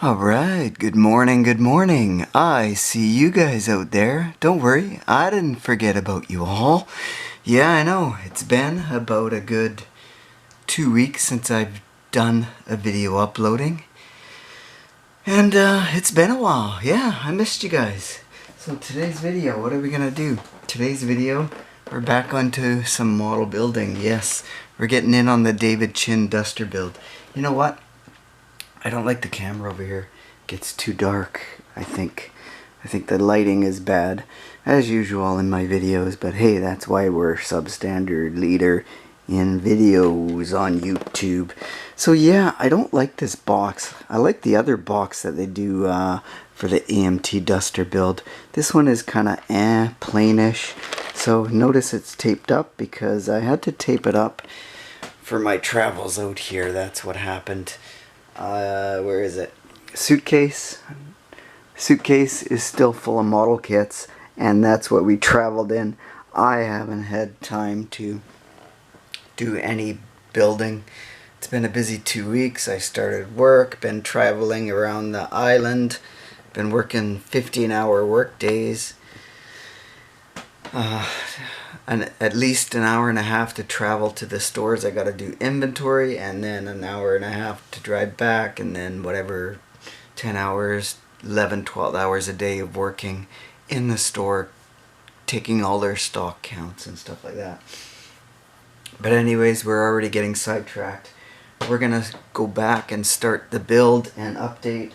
Alright, good morning, good morning. I see you guys out there. Don't worry, I didn't forget about you all. Yeah, I know, it's been about a good 2 weeks since I've done a video uploading. And it's been a while. Yeah, I missed you guys. So today's video, what are we gonna do? Today's video, we're back onto some model building. Yes, we're getting in on the David Chin Duster build. You know what? I don't like the camera over here. It gets too dark, I think. I think the lighting is bad, as usual in my videos, but hey, that's why we're substandard leader in videos on YouTube. So yeah, I don't like this box. I like the other box that they do for the AMT Duster build. This one is kind of plainish. So notice it's taped up because I had to tape it up for my travels out here. That's what happened. Where is it? Suitcase is still full of model kits, and that's what we traveled in. I haven't had time to do any building. It's been a busy 2 weeks. I started work, been traveling around the island, been working 15-hour work days. And at least an hour and a half to travel to the stores. I got to do inventory, and then an hour and a half to drive back, and then whatever, 10 hours, 11, 12 hours a day of working in the store, taking all their stock counts and stuff like that. But anyways, we're already getting sidetracked. We're going to go back and start the build and update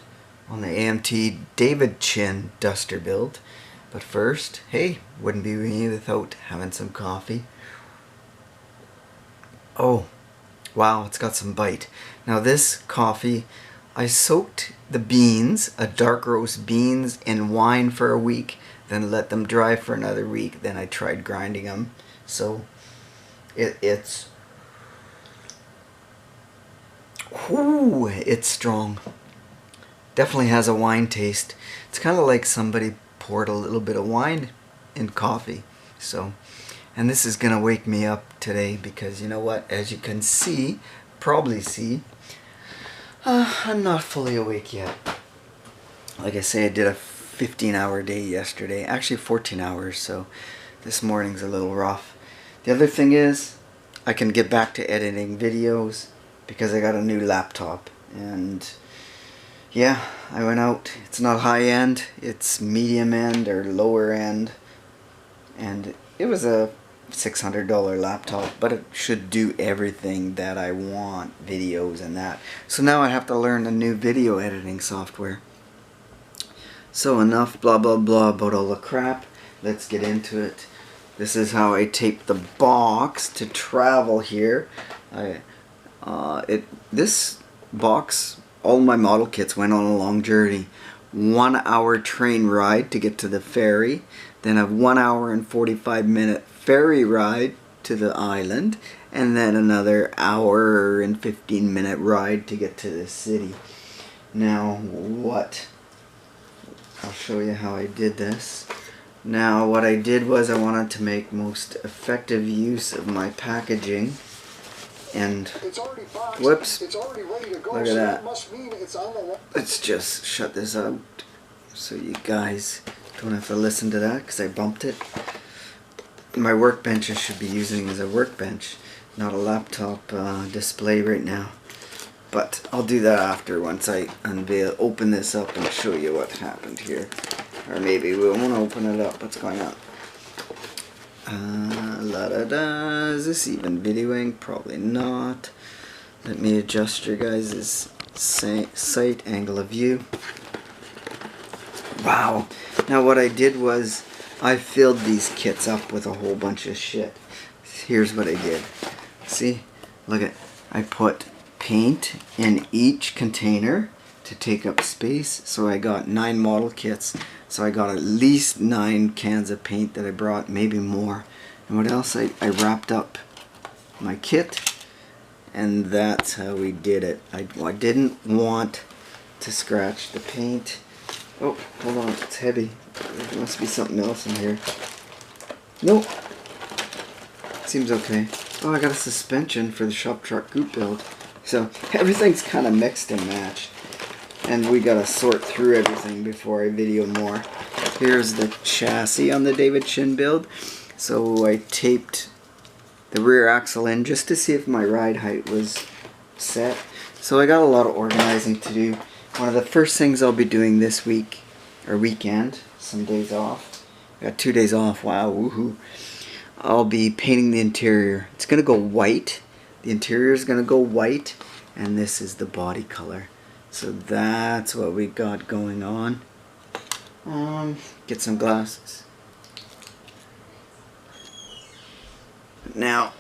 on the AMT David Chin Duster build. But first, hey, wouldn't be me without having some coffee. Oh, wow, it's got some bite. Now this coffee, I soaked the beans, a dark roast beans, in wine for a week, then let them dry for another week. Then I tried grinding them. So it's strong. Definitely has a wine taste. It's kind of like somebody poured a little bit of wine in coffee. So, and this is gonna wake me up today because you know what, as you can see, probably see, I'm not fully awake yet. Like I say, I did a 15-hour day yesterday, actually 14 hours, so this morning's a little rough. The other thing is I can get back to editing videos because I got a new laptop. And yeah, I went out. It's not high end, it's medium end or lower end, and it was a $600 laptop, but it should do everything that I want, videos and that. So now I have to learn a new video editing software. So enough blah blah blah about all the crap. Let's get into it. This is how I taped the box to travel here. This box, all my model kits went on a long journey. 1 hour train ride to get to the ferry, then a 1 hour and 45-minute ferry ride to the island, and then another hour and 15-minute ride to get to the city. Now I'll show you how I did this. Now what I did was I wanted to make most effective use of my packaging. And whoops, look at that. Let's just shut this out so you guys don't have to listen to that because I bumped it. My workbench I should be using as a workbench, not a laptop display right now. But I'll do that after, once I open this up and show you what happened here. Or maybe we won't open it up. What's going on? Is this even videoing? Probably not. Let me adjust your guys' sight angle of view. Wow. Now what I did was I filled these kits up with a whole bunch of shit. Here's what I did. See? Look at, I put paint in each container to take up space. So I got 9 model kits. So I got at least 9 cans of paint that I brought, maybe more. And what else? I wrapped up my kit, and that's how we did it. I didn't want to scratch the paint. Oh, hold on, it's heavy. There must be something else in here. Nope. Seems okay. Oh, I got a suspension for the shop truck group build. So everything's kind of mixed and matched. and we gotta sort through everything before I video more. Here's the chassis on the David Shin build. So I taped the rear axle in just to see if my ride height was set. So I got a lot of organizing to do. One of the first things I'll be doing this week, or weekend, some days off. I got 2 days off, wow, woohoo. I'll be painting the interior. It's gonna go white. The interior is gonna go white, and this is the body color. So that's what we got going on. Get some glasses. Now,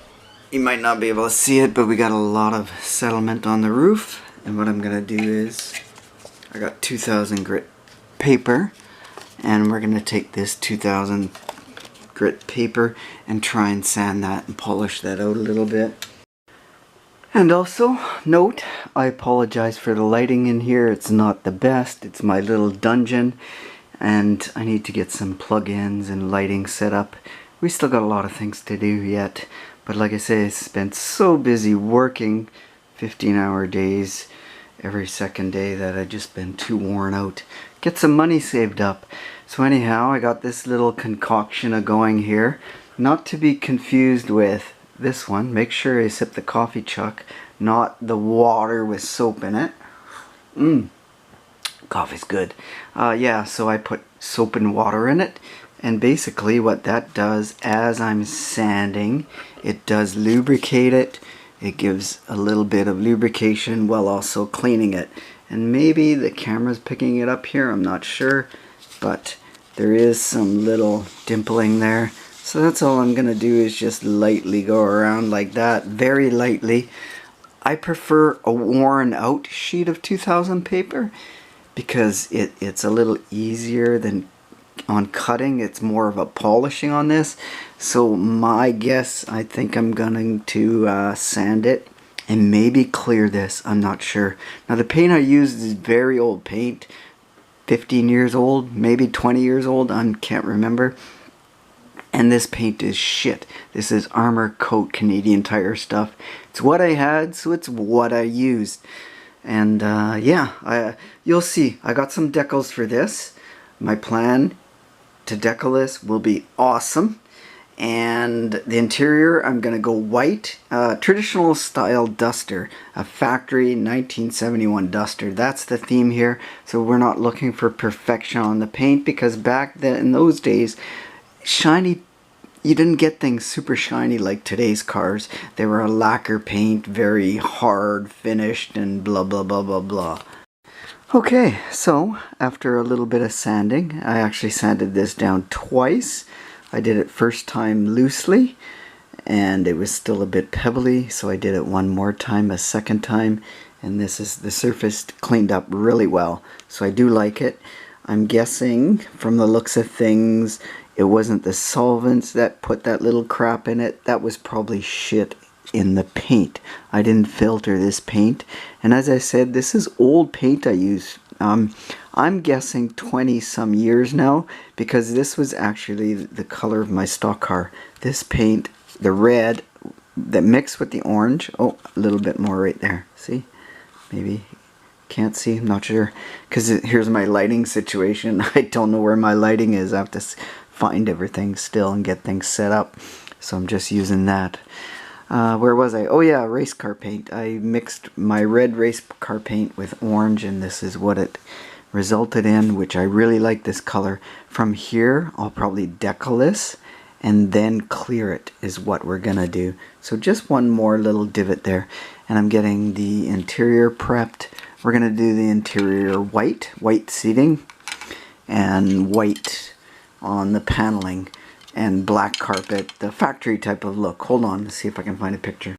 you might not be able to see it, but we got a lot of settlement on the roof. And what I'm gonna do is, I got 2000 grit paper, and we're gonna take this 2000 grit paper and try and sand that and polish that out a little bit. And also, note, I apologize for the lighting in here. It's not the best. It's my little dungeon, and I need to get some plug-ins and lighting set up. We still got a lot of things to do yet, but like I say, I've been so busy working 15-hour days every second day that I've just been too worn out. Get some money saved up. So anyhow, I got this little concoction going here, not to be confused with this one. Make sure you sip the coffee chuck, not the water with soap in it. Coffee's good. Yeah, so I put soap and water in it, and basically what that does, as I'm sanding, it does lubricate it. It gives a little bit of lubrication while also cleaning it. And maybe the camera's picking it up here, I'm not sure, but there is some little dimpling there. So that's all I'm gonna do, is just lightly go around like that, very lightly. I prefer a worn out sheet of 2000 paper because it's a little easier than on cutting. It's more of a polishing on this. So my guess, I think I'm going to sand it and maybe clear this. I'm not sure. Now the paint I used is very old paint, 15 years old, maybe 20 years old, I can't remember. And this paint is shit. This is Armor Coat Canadian Tire stuff. It's what I had, so it's what I used. And yeah, you'll see. I got some decals for this. My plan to decal this will be awesome. And the interior, I'm gonna go white, traditional style duster, a factory 1971 duster. That's the theme here. So we're not looking for perfection on the paint, because back then, in those days, shiny, you didn't get things super shiny like today's cars. They were a lacquer paint, very hard finished, and blah blah blah blah blah. Okay, so after a little bit of sanding, I actually sanded this down twice. I did it first time loosely, and it was still a bit pebbly, so I did it one more time, a second time, and this is the surface cleaned up really well. So I do like it. I'm guessing from the looks of things, it wasn't the solvents that put that little crap in it. That was probably shit in the paint. I didn't filter this paint, and as I said, this is old paint I use. I'm guessing 20 some years now, because this was actually the color of my stock car. This paint, the red that mixed with the orange, oh, a little bit more right there, see? Maybe can't see, I'm not sure, because here's my lighting situation. I don't know where my lighting is. I have to find everything still and get things set up, so I'm just using that. Where was I? Oh yeah, race car paint. I mixed my red race car paint with orange, and this is what it resulted in, which I really like this color. From here, I'll probably decal this and then clear it is what we're gonna do. So just one more little divot there, and I'm getting the interior prepped. We're gonna do the interior white seating, and white on the paneling, and black carpet, the factory type of look. Hold on, let's see if I can find a picture.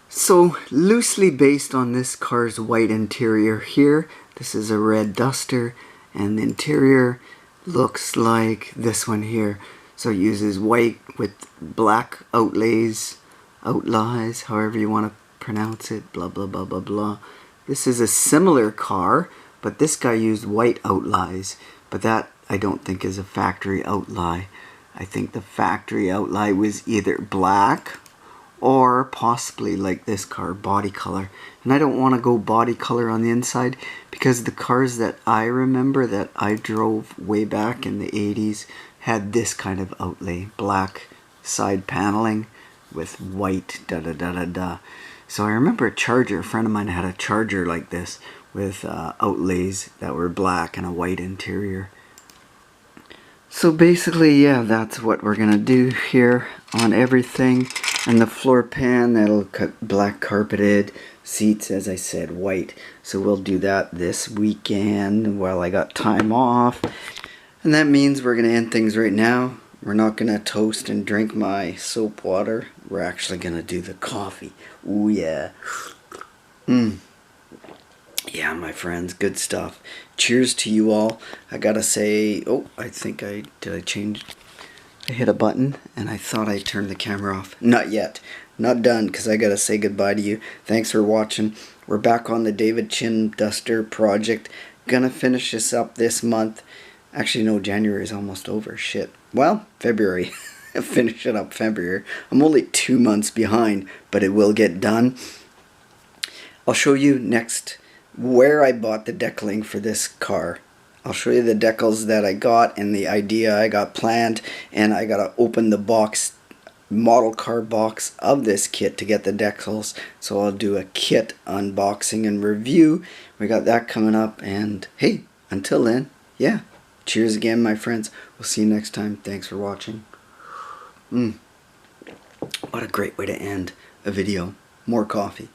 So loosely based on this car's white interior here, this is a red duster, and the interior looks like this one here. So it uses white with black outlays, however you want to pronounce it, blah blah blah blah blah. This is a similar car, but this guy used white outlays, but that I don't think is a factory outlay. I think the factory outlay was either black or possibly like this car, body color. And I don't want to go body color on the inside because the cars that I remember that I drove way back in the 80s had this kind of outlay, black side paneling with white da da da da da. So I remember a Charger, a friend of mine had a Charger like this with outlays that were black and a white interior. So basically, yeah, that's what we're gonna do here on everything. And the floor pan, that'll cut black carpeted, seats, as I said, white. So we'll do that this weekend while I got time off. And that means we're gonna end things right now. We're not gonna toast and drink my soap water. We're actually gonna do the coffee. Ooh yeah. Yeah, my friends, good stuff. Cheers to you all. I gotta say, oh, I think I hit a button and I thought I turned the camera off. Not yet. Not done, because I gotta say goodbye to you. Thanks for watching. We're back on the David Chin Duster project. Gonna finish this up this month. Actually, no, January is almost over. Shit. Well, February. Finish it up February. I'm only 2 months behind, but it will get done. I'll show you next where I bought the decaling for this car. I'll show you the decals that I got and the idea I got planned, and I gotta open the box, model car box of this kit to get the decals. So I'll do a kit unboxing and review. We got that coming up, and hey, until then, yeah, cheers again, my friends. We'll see you next time. Thanks for watching. What a great way to end a video. More coffee.